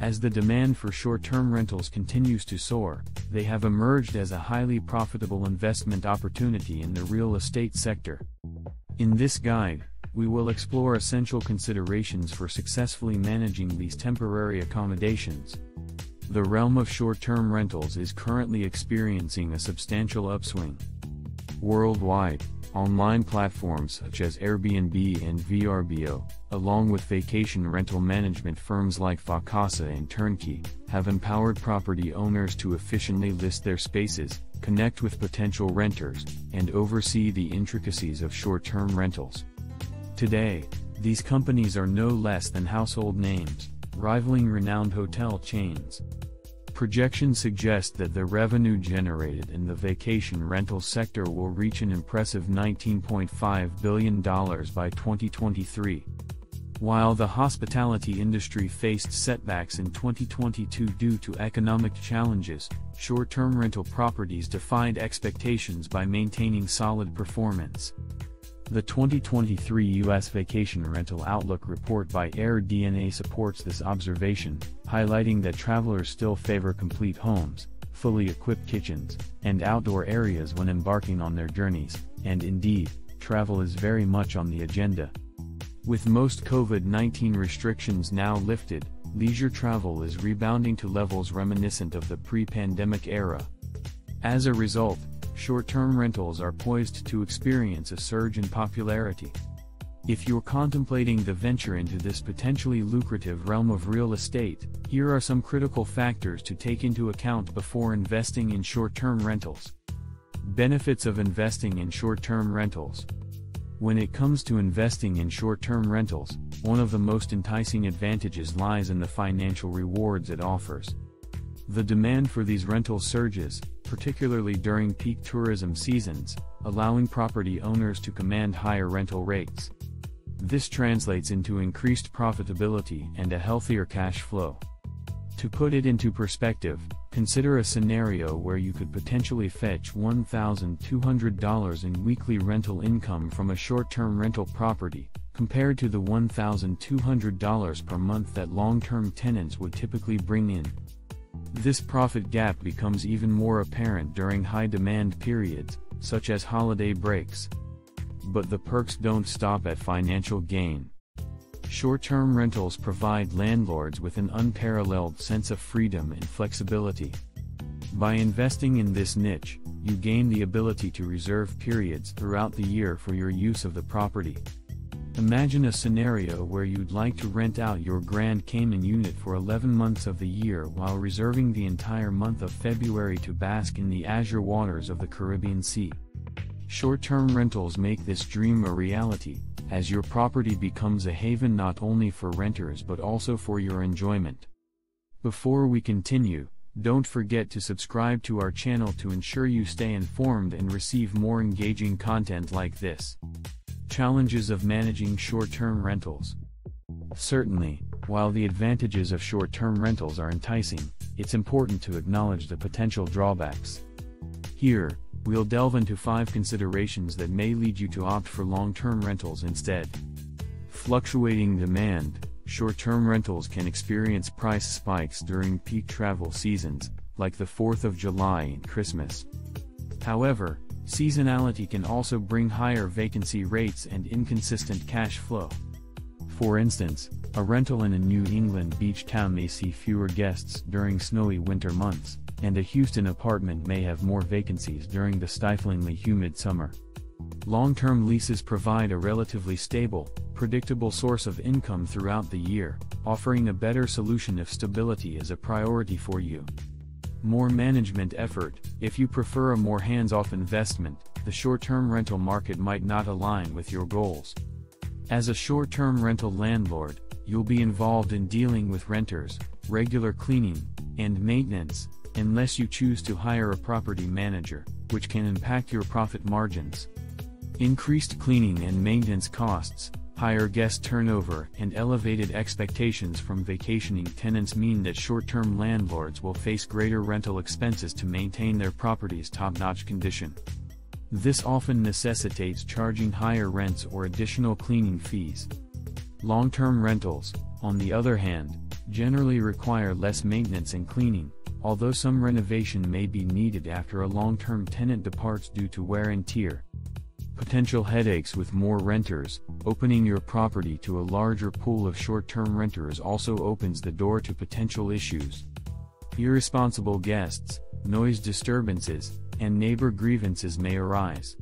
As the demand for short-term rentals continues to soar, they have emerged as a highly profitable investment opportunity in the real estate sector. In this guide, we will explore essential considerations for successfully managing these temporary accommodations. The realm of short-term rentals is currently experiencing a substantial upswing. Worldwide, online platforms such as Airbnb and VRBO, along with vacation rental management firms like Vacasa and Turnkey, have empowered property owners to efficiently list their spaces, connect with potential renters, and oversee the intricacies of short-term rentals. Today, these companies are no less than household names, rivaling renowned hotel chains. Projections suggest that the revenue generated in the vacation rental sector will reach an impressive $19.5 billion by 2023. While the hospitality industry faced setbacks in 2022 due to economic challenges, short-term rental properties defied expectations by maintaining solid performance. The 2023 U.S. Vacation Rental Outlook report by AirDNA supports this observation, highlighting that travelers still favor complete homes, fully equipped kitchens, and outdoor areas when embarking on their journeys, and indeed, travel is very much on the agenda. With most COVID-19 restrictions now lifted, leisure travel is rebounding to levels reminiscent of the pre-pandemic era. As a result, short-term rentals are poised to experience a surge in popularity. If you're contemplating the venture into this potentially lucrative realm of real estate, here are some critical factors to take into account before investing in short-term rentals. Benefits of investing in short-term rentals. When it comes to investing in short-term rentals, one of the most enticing advantages lies in the financial rewards it offers. The demand for these rentals surges, particularly during peak tourism seasons, allowing property owners to command higher rental rates. This translates into increased profitability and a healthier cash flow. To put it into perspective, consider a scenario where you could potentially fetch $1,200 in weekly rental income from a short-term rental property, compared to the $1,200 per month that long-term tenants would typically bring in. This profit gap becomes even more apparent during high-demand periods, such as holiday breaks. But the perks don't stop at financial gain. Short-term rentals provide landlords with an unparalleled sense of freedom and flexibility. By investing in this niche, you gain the ability to reserve periods throughout the year for your use of the property. Imagine a scenario where you'd like to rent out your Grand Cayman unit for 11 months of the year while reserving the entire month of February to bask in the azure waters of the Caribbean Sea. Short-term rentals make this dream a reality, as your property becomes a haven not only for renters but also for your enjoyment. Before we continue, don't forget to subscribe to our channel to ensure you stay informed and receive more engaging content like this. Challenges of managing short-term rentals. Certainly, while the advantages of short-term rentals are enticing, it's important to acknowledge the potential drawbacks. Here, we'll delve into 5 considerations that may lead you to opt for long-term rentals instead. Fluctuating demand. Short-term rentals can experience price spikes during peak travel seasons, like the 4th of July and Christmas. However, seasonality can also bring higher vacancy rates and inconsistent cash flow. For instance, a rental in a New England beach town may see fewer guests during snowy winter months, and a Houston apartment may have more vacancies during the stiflingly humid summer. Long-term leases provide a relatively stable, predictable source of income throughout the year, offering a better solution if stability is a priority for you. More management effort. If you prefer a more hands-off investment, the short-term rental market might not align with your goals. As a short-term rental landlord, you'll be involved in dealing with renters, regular cleaning, and maintenance, unless you choose to hire a property manager, which can impact your profit margins. Increased cleaning and maintenance costs, higher guest turnover, and elevated expectations from vacationing tenants mean that short-term landlords will face greater rental expenses to maintain their property's top-notch condition. This often necessitates charging higher rents or additional cleaning fees. Long-term rentals. on the other hand, generally require less maintenance and cleaning, although some renovation may be needed after a long-term tenant departs due to wear and tear. Potential headaches with more renters. Opening your property to a larger pool of short-term renters also opens the door to potential issues. Irresponsible guests, noise disturbances, and neighbor grievances may arise.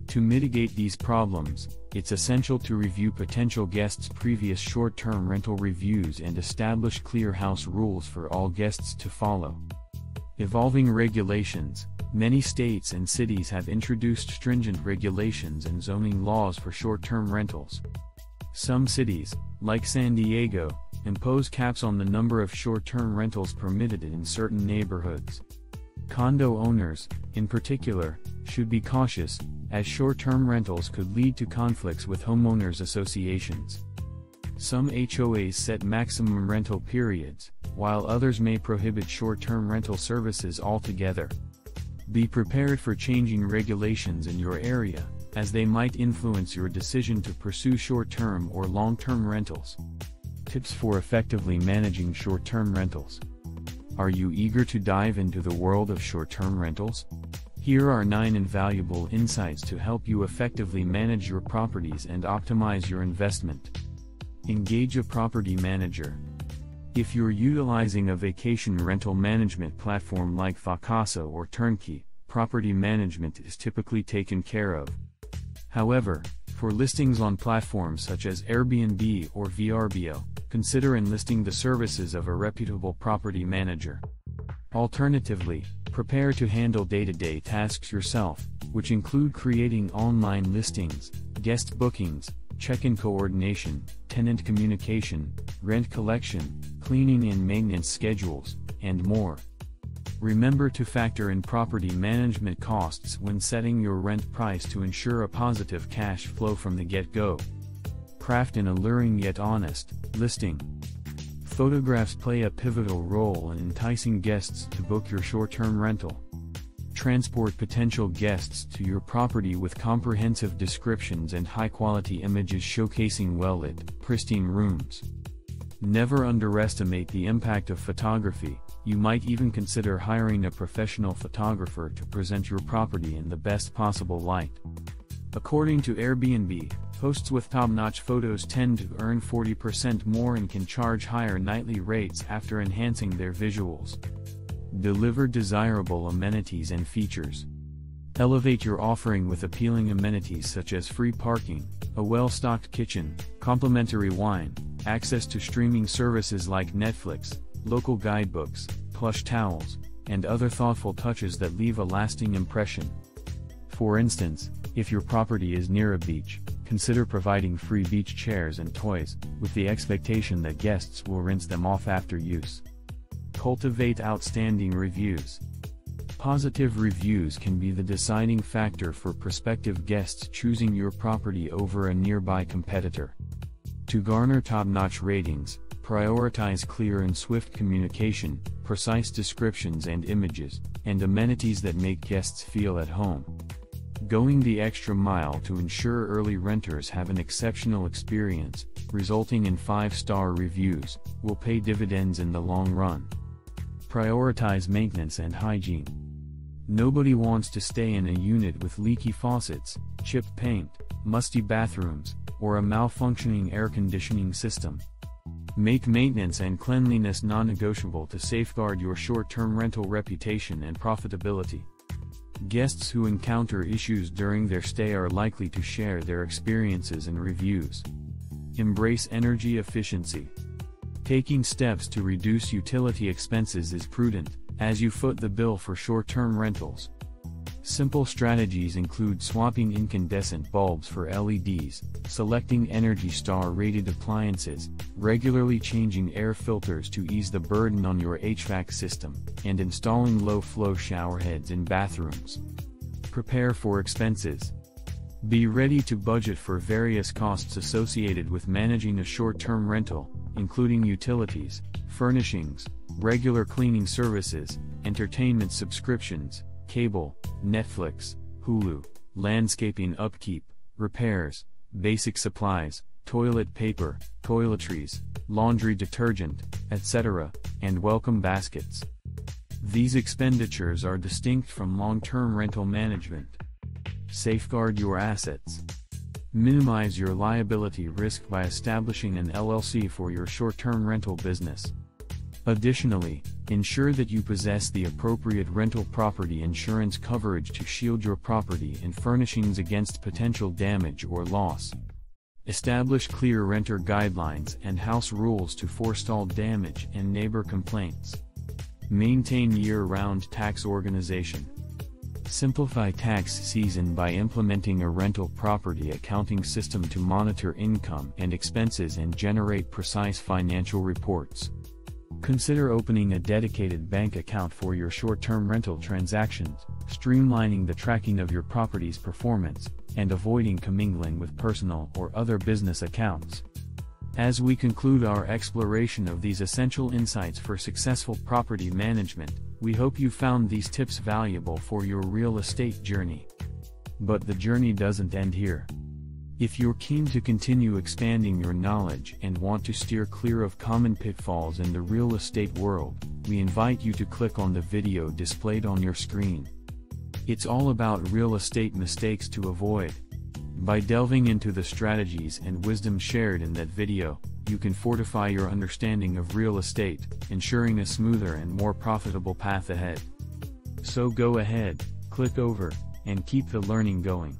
To mitigate these problems, it's essential to review potential guests' previous short-term rental reviews and establish clear house rules for all guests to follow. Evolving regulations. Many states and cities have introduced stringent regulations and zoning laws for short-term rentals. Some cities, like San Diego, impose caps on the number of short-term rentals permitted in certain neighborhoods. Condo owners, in particular, should be cautious, as short-term rentals could lead to conflicts with homeowners associations. Some HOAs set maximum rental periods, while others may prohibit short-term rental services altogether. Be prepared for changing regulations in your area, as they might influence your decision to pursue short-term or long-term rentals. Tips for effectively managing short-term rentals. Are you eager to dive into the world of short-term rentals? Here are 9 invaluable insights to help you effectively manage your properties and optimize your investment. Engage a property manager. If you're utilizing a vacation rental management platform like Vacasa or Turnkey, property management is typically taken care of. However, for listings on platforms such as Airbnb or VRBO, consider enlisting the services of a reputable property manager. Alternatively, prepare to handle day-to-day tasks yourself, which include creating online listings, guest bookings, check-in coordination, tenant communication, rent collection, cleaning and maintenance schedules, and more. Remember to factor in property management costs when setting your rent price to ensure a positive cash flow from the get-go. Craft an alluring yet honest listing. Photographs play a pivotal role in enticing guests to book your short-term rental. Transport potential guests to your property with comprehensive descriptions and high-quality images showcasing well-lit, pristine rooms. Never underestimate the impact of photography. You might even consider hiring a professional photographer to present your property in the best possible light. According to Airbnb, hosts with top-notch photos tend to earn 40% more and can charge higher nightly rates after enhancing their visuals. Deliver desirable amenities and features. Elevate your offering with appealing amenities such as free parking, a well-stocked kitchen, complimentary wine, access to streaming services like Netflix, local guidebooks, plush towels, and other thoughtful touches that leave a lasting impression. For instance, if your property is near a beach, consider providing free beach chairs and toys, with the expectation that guests will rinse them off after use. Cultivate outstanding reviews. Positive reviews can be the deciding factor for prospective guests choosing your property over a nearby competitor. To garner top-notch ratings, prioritize clear and swift communication, precise descriptions and images, and amenities that make guests feel at home. Going the extra mile to ensure early renters have an exceptional experience, resulting in 5-star reviews, will pay dividends in the long run. Prioritize maintenance and hygiene. Nobody wants to stay in a unit with leaky faucets, chipped paint, musty bathrooms, or a malfunctioning air conditioning system. Make maintenance and cleanliness non-negotiable to safeguard your short-term rental reputation and profitability. Guests who encounter issues during their stay are likely to share their experiences and reviews. Embrace energy efficiency. Taking steps to reduce utility expenses is prudent, as you foot the bill for short-term rentals. Simple strategies include swapping incandescent bulbs for LEDs, selecting Energy Star-rated appliances, regularly changing air filters to ease the burden on your HVAC system, and installing low-flow shower heads in bathrooms. Prepare for expenses. Be ready to budget for various costs associated with managing a short-term rental, including utilities, furnishings, regular cleaning services, entertainment subscriptions, cable, Netflix, Hulu, landscaping upkeep, repairs, basic supplies, toilet paper, toiletries, laundry detergent, etc., and welcome baskets. These expenditures are distinct from long-term rental management. Safeguard your assets. Minimize your liability risk by establishing an LLC for your short-term rental business. Additionally, ensure that you possess the appropriate rental property insurance coverage to shield your property and furnishings against potential damage or loss. Establish clear renter guidelines and house rules to forestall damage and neighbor complaints. Maintain year-round tax organization. Simplify tax season by implementing a rental property accounting system to monitor income and expenses and generate precise financial reports. Consider opening a dedicated bank account for your short-term rental transactions, streamlining the tracking of your property's performance, and avoiding commingling with personal or other business accounts. As we conclude our exploration of these essential insights for successful property management, we hope you found these tips valuable for your real estate journey. But the journey doesn't end here. If you're keen to continue expanding your knowledge and want to steer clear of common pitfalls in the real estate world, we invite you to click on the video displayed on your screen. It's all about real estate mistakes to avoid. By delving into the strategies and wisdom shared in that video, you can fortify your understanding of real estate, ensuring a smoother and more profitable path ahead. So go ahead, click over, and keep the learning going.